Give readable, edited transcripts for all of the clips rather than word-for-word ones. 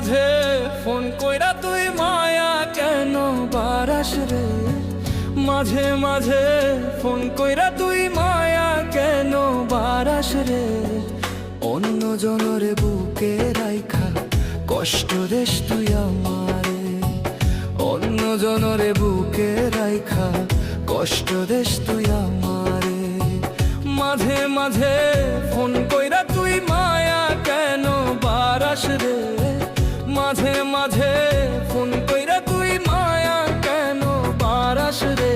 মাঝে ফোন কইরা তুই মায়া কেন বারাস রে, মাঝে মাঝে ফোন কইরা তুই মায়া কেন বারাস রে। অন্য জনরে বুকে রাইখা কষ্ট দেশ তুই আমারে, অন্য জনরে বুকে রাইখা কষ্ট দেশ তুই আমারে। মাঝে মাঝে ফোন কইরা তুই মায়া কেন বারাস রে, মাঝে মাঝে ফোন কইরা তুই মায়া কেন বারাস রে।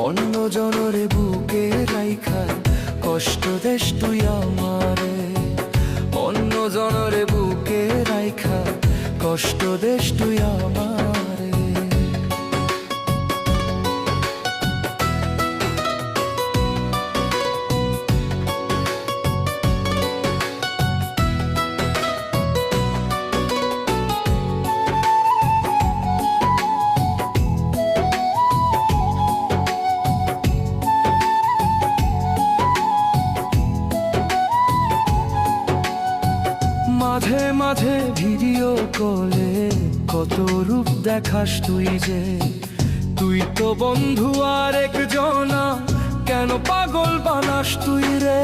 অন্য জনরে বুকে রাইখা কষ্ট দেশ তুই আমারে, অন্য জনরে বুকে রাইখা কষ্ট দেশ তুই আমারে। মাঝে মাঝে ভিডিও কলে কত রূপ দেখাস তুই যে, তুই তো বন্ধু আর একজনা কেন পাগল বানাস তুই রে।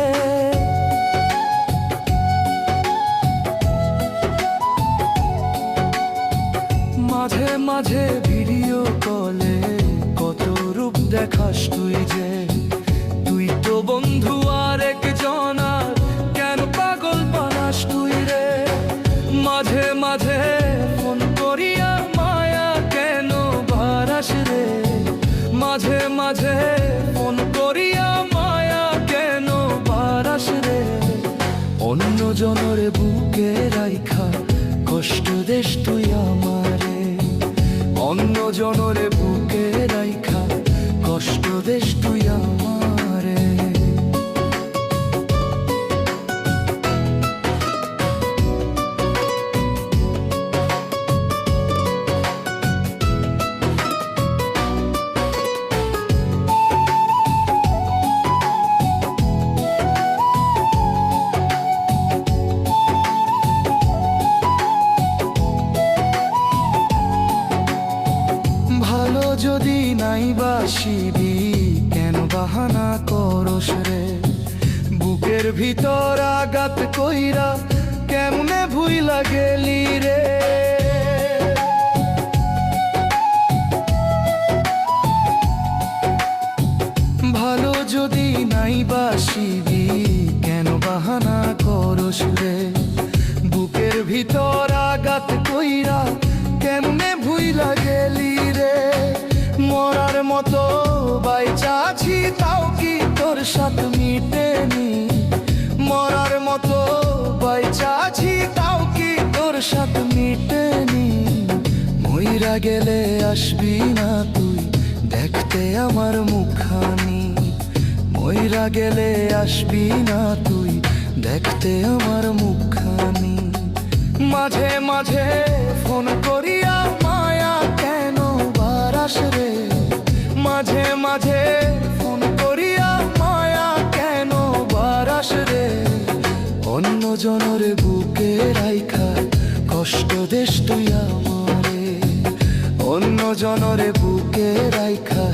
মাঝে মাঝে ভিডিও কলে কত রূপ দেখাস তুই যে, তুই তো বন্ধু আর একজনা কেন পাগল বানাস তুই রে। মাঝে মাঝে ফোন করিয়া মায়া কেন বারাস রে, মাঝে মাঝে ফোন করিয়া মায়া কেন বারাস রে। অন্য জনরে বুকে রাইখা কষ্ট দেশ তুই আমারে, অন্য জনরে বুকে রাইখা কষ্ট দেশ তুই আমারে। ভালো যদি নাই বাসিবি কেন বাহানা করস রে, বুকের ভিতর আঘাত কইরা কেমনে ভুইলা গেলি রে। ভালো যদি নাই বাসিবি কেন বাহানা করস রে, বুকের ভিতর আঘাত কইরা কেমনে ভুইলা গেলি রে। মরার মতো বাইচা আছি তাও কি তোর সাথ মিটেনি, মরার মতো বাইচা আছি তাও কি তোর সাথ মিটেনি। মইরা গেলে আসবি না তুই দেখতে আমার মুখখানি, মইরা গেলে আসবি না তুই দেখতে আমার মুখখানি। মাঝে মাঝে ফোন করিয়া মায়া কেন বারাস রে, মাঝে মাঝে ফোন করিয়া মায়া কেন বারাস রে। অন্য জনরে বুকে রাইখা কষ্ট দেশ তুই আমারে, অন্য জনরে বুকে রাইখা